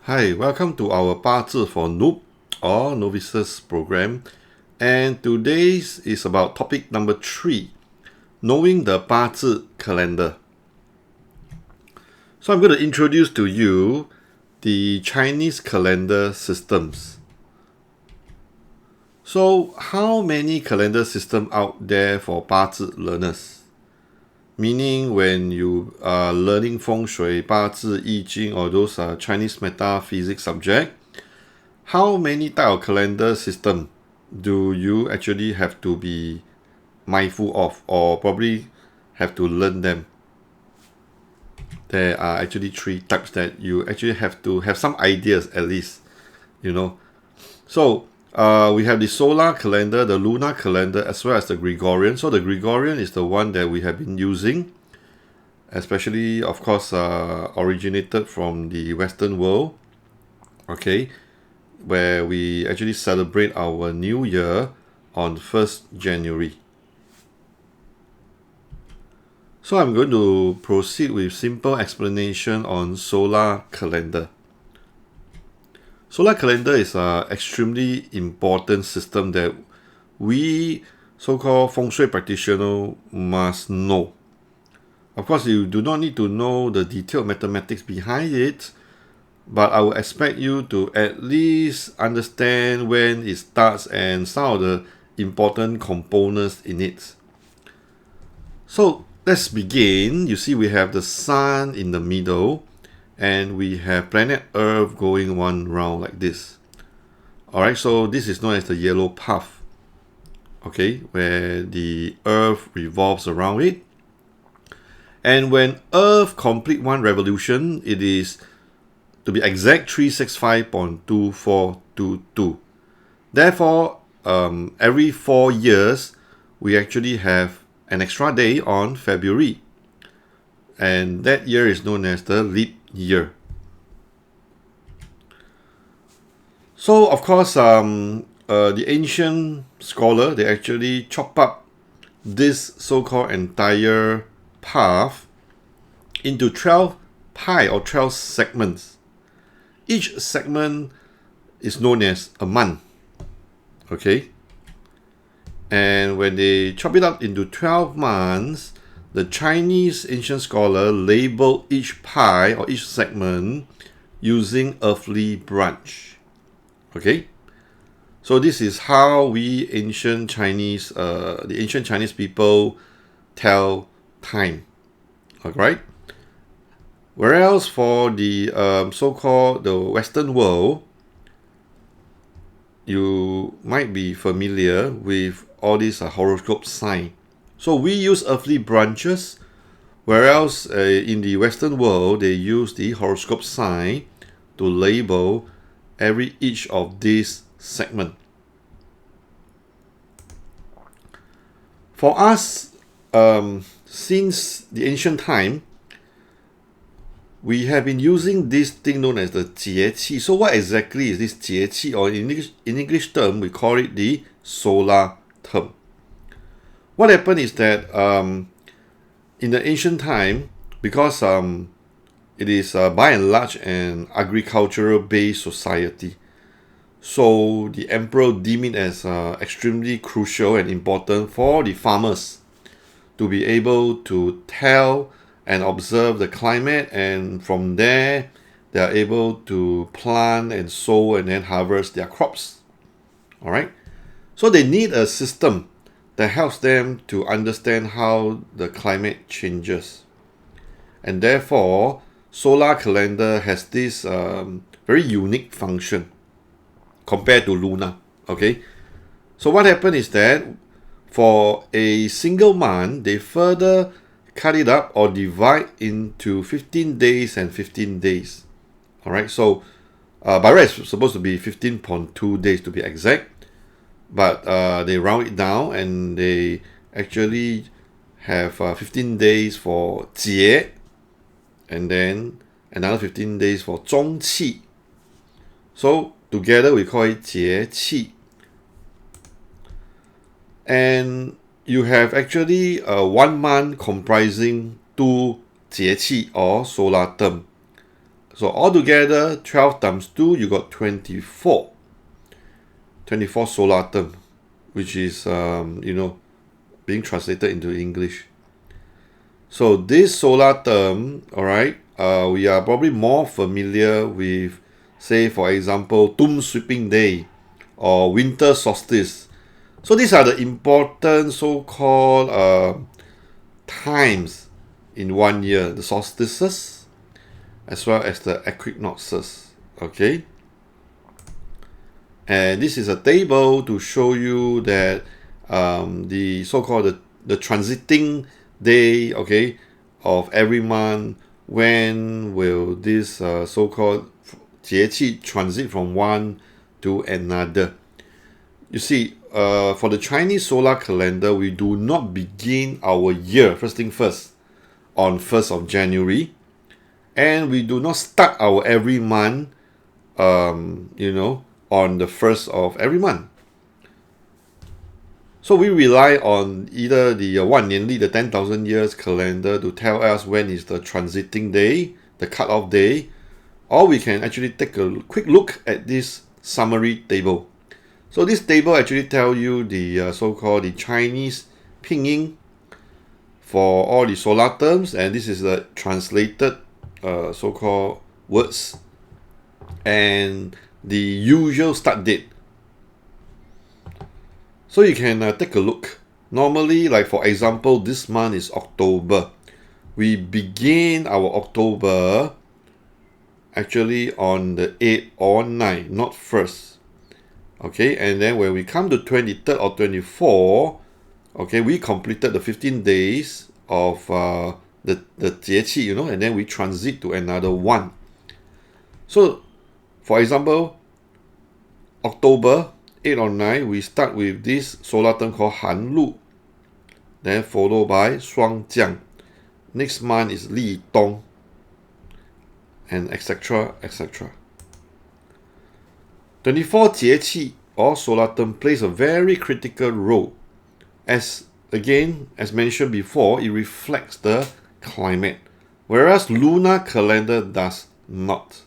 Hi, welcome to our Bazi for Noob or Novices program. And today's is about topic number 3, knowing the Bazi calendar. So I'm going to introduce to you the Chinese calendar systems. So how many calendar systems out there for Bazi learners? Meaning when you are learning Feng Shui, Bazi, I Ching, or those Chinese metaphysics subject, how many type of calendar system do you actually have to be mindful of, or probably have to learn them? There are actually 3 types that you actually have to have some ideas at least, So we have the solar calendar, the lunar calendar, as well as the Gregorian. So the Gregorian is the one that we have been using, especially, of course, originated from the Western world, okay, where we actually celebrate our new year on 1st January. So I'm going to proceed with simple explanation on solar calendar. Solar calendar is an extremely important system that we so-called Feng Shui practitioner must know. Of course, you do not need to know the detailed mathematics behind it, but I would expect you to at least understand when it starts and some of the important components in it. So let's begin. You see we have the sun in the middle, and we have planet Earth going one round like this. Alright, so this is known as the yellow path, okay, where the Earth revolves around it. And when Earth complete one revolution, it is, to be exact, 365.2422. Therefore, every 4 years, we actually have an extra day on February. And that year is known as the leap year. So, of course, the ancient scholar, they actually chop up this so-called entire path into 12 pi or 12 segments. Each segment is known as a month, okay? And when they chop it up into 12 months, the Chinese ancient scholar labeled each pi or each segment using earthly branch, okay? So this is how we the ancient Chinese people tell time, alright? Whereas for the so-called the Western world, you might be familiar with all these horoscope sign. So we use earthly branches, whereas in the Western world, they use the horoscope sign to label each of these segments. For us, since the ancient time, we have been using this thing known as the 节气. So what exactly is this 节气? Or in English term, we call it the solar term. What happened is that in the ancient time, because it is by and large an agricultural based society, so the emperor deemed it as extremely crucial and important for the farmers to be able to tell and observe the climate, and from there they are able to plant and sow and then harvest their crops. Alright, so they need a system that helps them to understand how the climate changes, and therefore solar calendar has this very unique function compared to lunar. Okay, so what happened is that for a single month, they further cut it up or divide into 15 days and 15 days. Alright, so by right it's supposed to be 15.2 days to be exact, but they round it down and they actually have 15 days for 节, and then another 15 days for 中气. So together we call it 节气. And you have actually 1 month comprising 2 节气 or solar term. So altogether, 12 times 2, you got 24. 24 solar term, which is, being translated into English. So this solar term, all right, we are probably more familiar with, say, for example, Tomb Sweeping Day or Winter Solstice. So these are the important so-called times in 1 year, the solstices as well as the equinoxes. Okay, and this is a table to show you that the so-called the transiting day, okay, of every month. When will this so-called 节气 transit from one to another? You see, for the Chinese solar calendar, we do not begin our year, first thing first, on 1st of January. And we do not start our every month, on the 1st of every month. So we rely on either the 万年历, the 10,000 years calendar, to tell us when is the transiting day, the cutoff day, or we can actually take a quick look at this summary table. So this table actually tells you the so-called the Chinese pinyin for all the solar terms, and this is the translated so-called words and the usual start date. So you can take a look. Normally, like for example, this month is October. We begin our October actually on the 8th or 9th, not 1st. Okay, and then when we come to 23rd or 24th, okay, we completed the 15 days of the 节气, and then we transit to another one. So, for example, October 8 or 9, we start with this solar term called 寒露, then followed by 霜降. Next month is 立冬, and etc. etc. 24 节气 or solar term plays a very critical role. As mentioned before, it reflects the climate, whereas lunar calendar does not.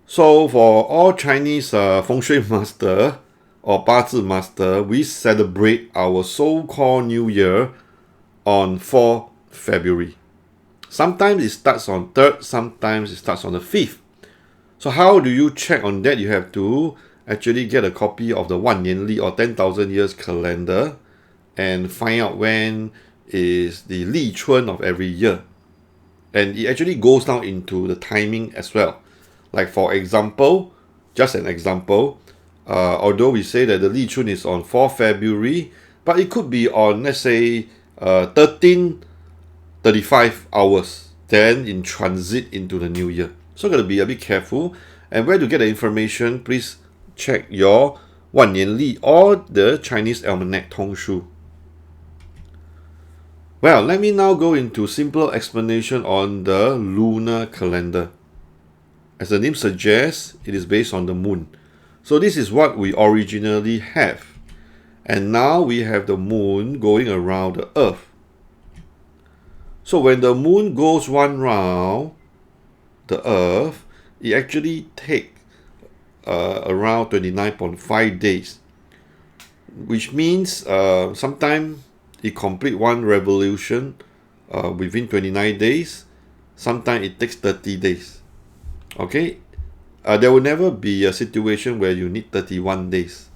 So for all Chinese feng shui master or Bazi master, we celebrate our so-called New Year on 4 February. Sometimes it starts on 3rd, sometimes it starts on the 5th. So how do you check on that? You have to actually get a copy of the 万年历 or 10,000 years calendar and find out when is the 立春 of every year. And it actually goes down into the timing as well. Like for example, just an example, although we say that the 立春 is on 4 February, but it could be on, let's say, 13:35 hours, then in transit into the new year. So got to be a bit careful. And where to get the information, please check your 万年历 or the Chinese Almanac 通书. Well, let me now go into simple explanation on the lunar calendar. As the name suggests, it is based on the moon. So this is what we originally have. And now we have the moon going around the earth. So when the moon goes one round the earth, it actually takes around 29.5 days, which means sometimes it complete one revolution within 29 days. Sometimes it takes 30 days. Okay, there will never be a situation where you need 31 days.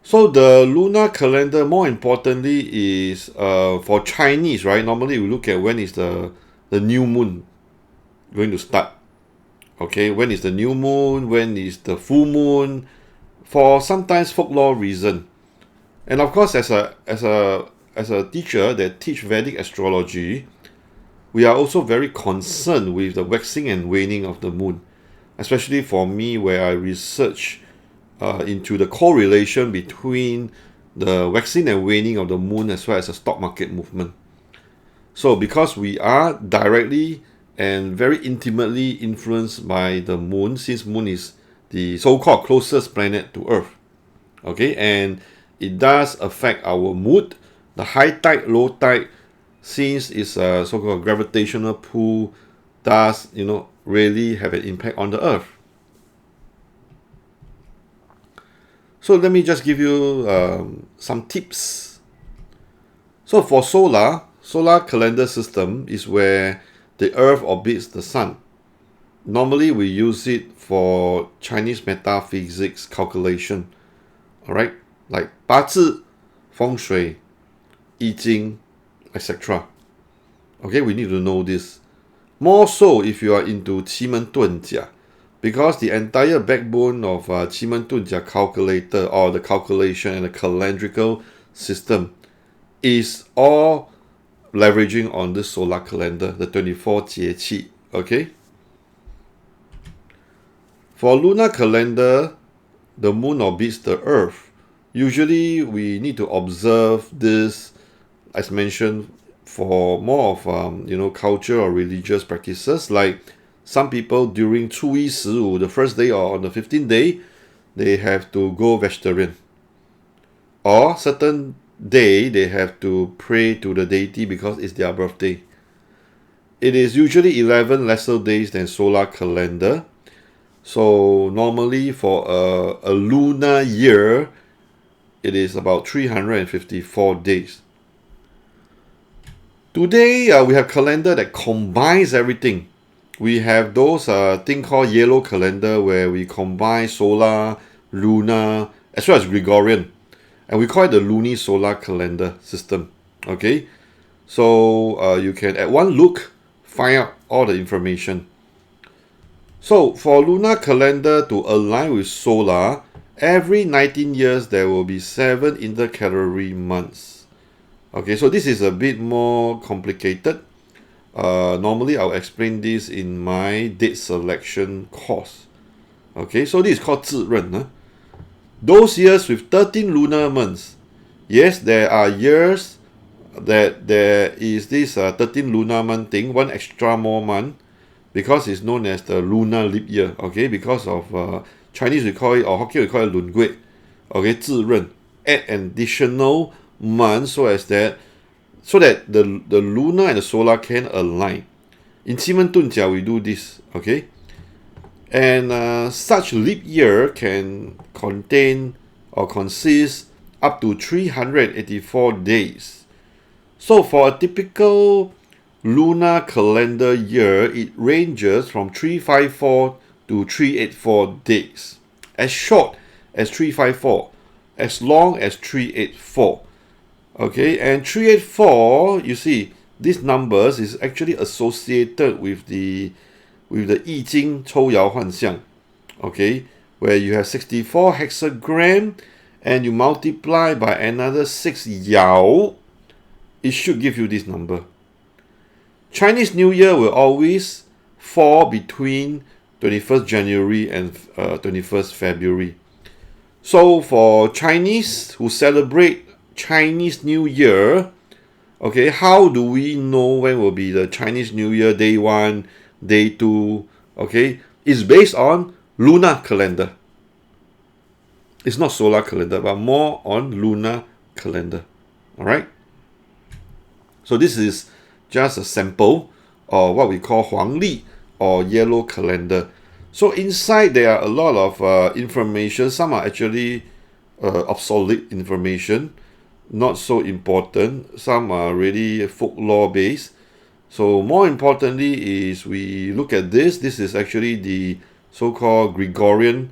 So the lunar calendar, more importantly, is for Chinese, right? Normally we look at when is the new moon going to start. Okay, when is the new moon? When is the full moon? For sometimes folklore reason, and of course, as a teacher that teach Vedic astrology, we are also very concerned with the waxing and waning of the moon, especially for me, where I research into the correlation between the waxing and waning of the moon as well as the stock market movement. So because we are directly and very intimately influenced by the moon, since moon is the so-called closest planet to Earth, okay, and it does affect our mood. The high tide, low tide since its so-called gravitational pull does, really have an impact on the Earth. So let me just give you some tips. So for solar calendar system is where the Earth orbits the Sun. Normally we use it for Chinese metaphysics calculation. Alright, like 八字, 风水, 易经, etc. Okay, we need to know this. More so if you are into 奇门遁甲, because the entire backbone of 奇门遁甲 calculator, or the calculation and the calendrical system, is all leveraging on the solar calendar, the 24 节气. Okay. For lunar calendar, the moon orbits the Earth. Usually, we need to observe this, as mentioned, for more of culture or religious practices. Like some people during 初一十五, the first day or on the 15th day, they have to go vegetarian. Or certain day they have to pray to the deity because it's their birthday. It is usually 11 lesser days than solar calendar. So normally for a lunar year, it is about 354 days. Today, we have calendar that combines everything. We have those thing called yellow calendar where we combine solar, lunar, as well as Gregorian. And we call it the luni-solar calendar system. Okay? So you can, at one look, find out all the information. So for lunar calendar to align with solar, every 19 years there will be 7 intercalary months. Okay, so this is a bit more complicated. Normally I'll explain this in my date selection course. Okay, so this is called 自认. Those years with 13 lunar months. Yes, there are years that there is this 13 lunar month thing, one extra more month, because it's known as the lunar leap year. Okay, because of Chinese we call it, or Hokkien we call it 轮贵. Okay, 自认. Add an additional month so that the lunar and the solar can align. In 奇门遁甲 we do this. Okay, and such leap year can contain or consist up to 384 days. So for a typical lunar calendar year, it ranges from 354 to 384 days. As short as 354, as long as 384. Okay, and 384, you see, these numbers is actually associated with the I Ching 抽爻换象. Okay, where you have 64 hexagram and you multiply by another 6 爻, it should give you this number. Chinese New Year will always fall between 21st January and 21st February. So for Chinese who celebrate Chinese New Year, okay, how do we know when will be the Chinese New Year day 1, day 2? Okay, it's based on lunar calendar. It's not solar calendar, but more on lunar calendar. All right. So this is just a sample of what we call 黄历 or yellow calendar. So inside there are a lot of information. Some are actually obsolete information, not so important. Some are really folklore based. So more importantly is we look at this. This is actually the so-called Gregorian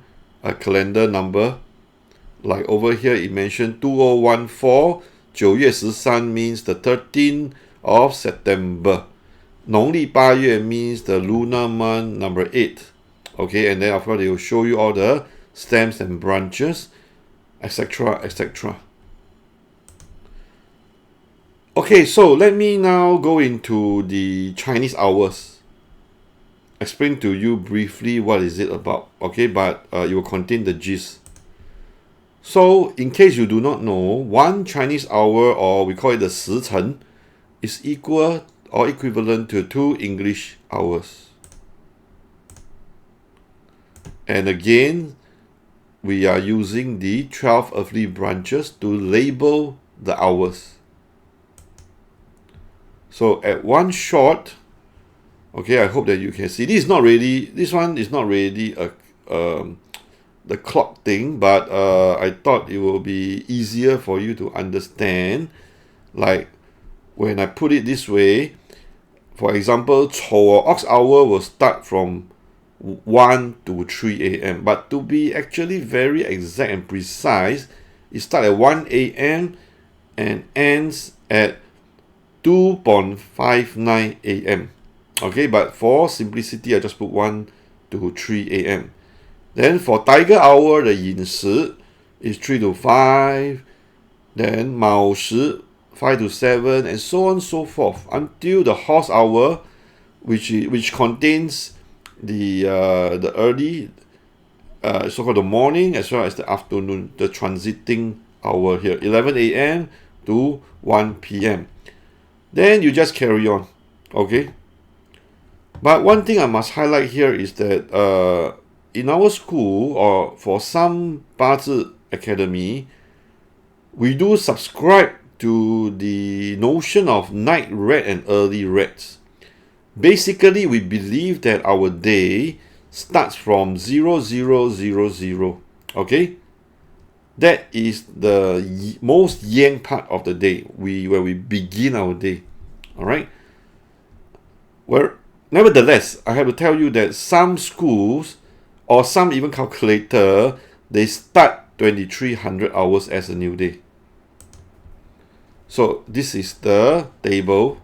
calendar number. Like over here it mentioned 2014, 9月13 means the 13th of September. 农历8月 means the lunar month number 8. Okay, and then of course they will show you all the stems and branches, etc., etc. Okay, so let me now go into the Chinese hours. Explain to you briefly what is it about. Okay, but it will contain the gist. So, in case you do not know, 1 Chinese hour, or we call it the 时辰, is equal or equivalent to 2 English hours. And again, we are using the 12 earthly branches to label the hours. So at one shot, okay, I hope that you can see. This one is not really a the clock thing, but I thought it will be easier for you to understand. Like when I put it this way, for example, 丑 or ox hour will start from 1 to 3 a.m. But to be actually very exact and precise, it starts at 1 a.m. and ends at 2:59 a.m. Okay, but for simplicity, I just put 1 to 3 a.m. Then for tiger hour, the 寅时 is 3 to 5. Then 卯时 5 to 7, and so on and so forth until the horse hour, which contains the early, so-called the morning as well as the afternoon, the transiting hour here, 11 a.m. to 1 p.m. Then you just carry on, okay? But one thing I must highlight here is that in our school, or for some Bazi Academy, we do subscribe to the notion of night red and early reds. Basically, we believe that our day starts from 0000. Okay? That is the most yang part of the day, where we begin our day. Alright? Well, nevertheless, I have to tell you that some schools, or some even calculator, they start 2300 hours as a new day. So this is the table,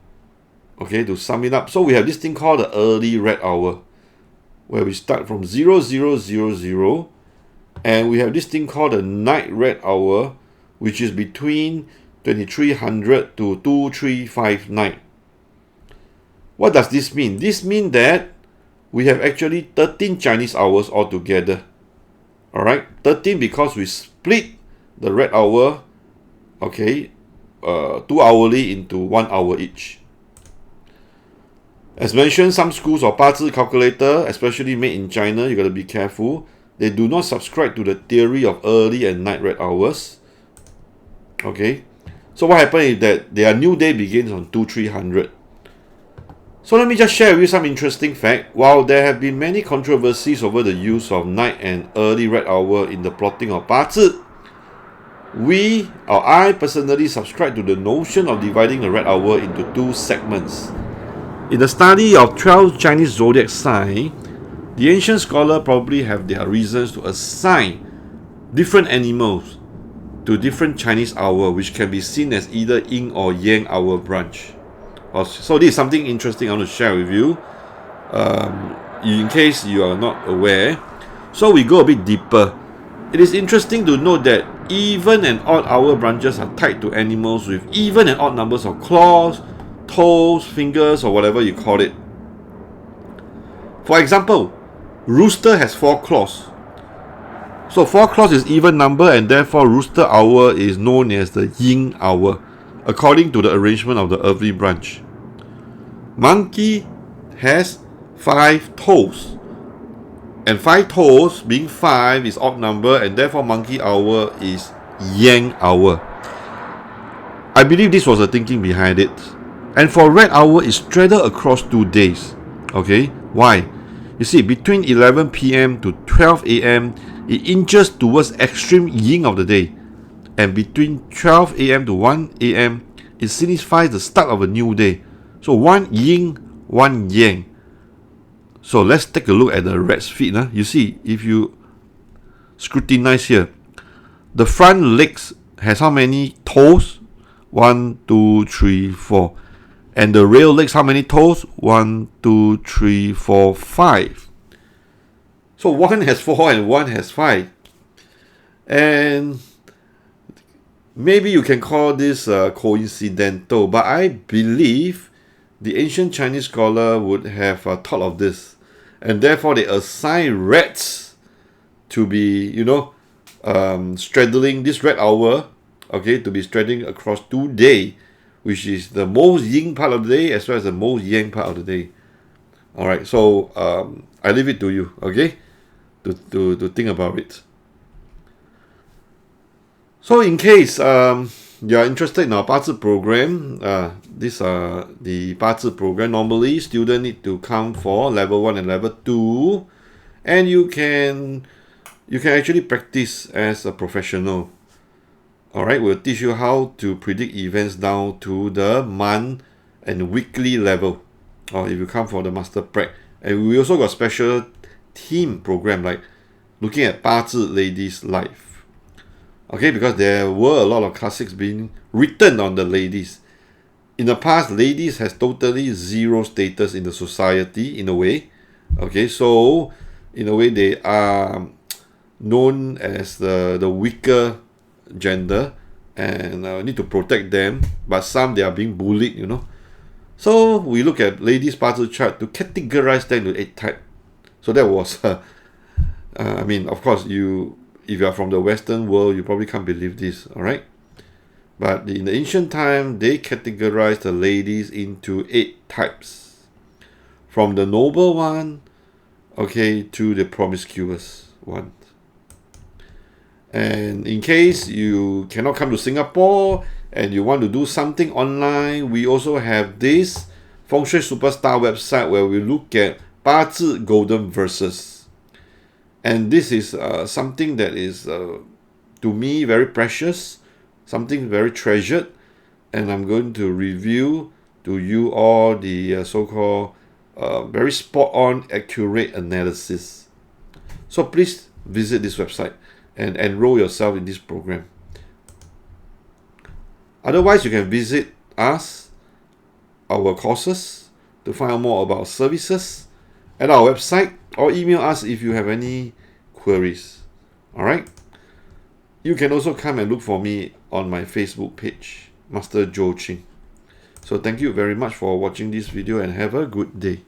okay, to sum it up. So we have this thing called the early red hour, where we start from 0000, and we have this thing called the night red hour, which is between 2300 to 2359. What does this mean? This means that we have actually 13 Chinese hours altogether. Alright, 13 because we split the red hour, okay, 2 hourly into 1 hour each. As mentioned, some schools or Bazi calculator, especially made in China, you got to be careful. They do not subscribe to the theory of early and night red hours. Okay, so what happens is that their new day begins on 2300. So let me just share with you some interesting fact. While there have been many controversies over the use of night and early red hour in the plotting of Bazi, I personally subscribe to the notion of dividing the red hour into 2 segments. In the study of 12 Chinese zodiac signs, the ancient scholars probably have their reasons to assign different animals to different Chinese hour, which can be seen as either yin or yang hour branch. So this is something interesting I want to share with you, in case you are not aware. So we go a bit deeper. It is interesting to note that even and odd hour branches are tied to animals with even and odd numbers of claws, toes, fingers, or whatever you call it. For example, rooster has 4 claws. So 4 claws is even number, and therefore rooster hour is known as the yin hour, according to the arrangement of the earthly branch. Monkey has 5 toes, and 5 toes being 5 is odd number, and therefore monkey hour is yang hour. I believe this was the thinking behind it. And for red hour is straddled across 2 days. Okay, why? You see, between 11 p.m. to 12 a.m. it inches towards extreme yin of the day, and between 12 a.m. to 1 a.m. it signifies the start of a new day. So 1 yin, 1 yang. So let's take a look at the rat's feet. You see, if you scrutinize here, the front legs has how many toes? 1, 2, 3, 4. And the rear legs, how many toes? 1, 2, 3, 4, 5. So one has 4 and one has 5. And maybe you can call this coincidental, but I believe the ancient Chinese scholar would have thought of this, and therefore they assign rats to be, straddling this red hour, okay, to be straddling across 2 days, which is the most yin part of the day as well as the most yang part of the day. Alright, so I leave it to you, okay, to think about it. So in case you are interested in our Bazi program, these are the Bazi program. Normally, students need to come for level 1 and level 2, and you can actually practice as a professional. Alright, we'll teach you how to predict events down to the month and weekly level. Or if you come for the master prac. And we also got special team program like looking at Bazi ladies' life. Okay, because there were a lot of classics being written on the ladies. In the past, ladies has totally zero status in the society in a way. Okay, so in a way they are known as the weaker gender, and need to protect them, but some they are being bullied, you know. So we look at ladies' Bazi chart to categorize them to 8 types. So that was I mean, of course, if you are from the Western world, you probably can't believe this, all right? But in the ancient time, they categorized the ladies into 8 types, from the noble one, okay, to the promiscuous one. And in case you cannot come to Singapore and you want to do something online, we also have this Feng Shui Superstar website where we look at Bazi Golden Verses. And this is something that is, to me, very precious, something very treasured. And I'm going to review to you all the so-called very spot-on, accurate analysis. So please visit this website and enroll yourself in this program. Otherwise, you can visit us, our courses, to find out more about services at our website, or email us if you have any queries. Alright? You can also come and look for me on my Facebook page, Master Joe Ching. So thank you very much for watching this video and have a good day.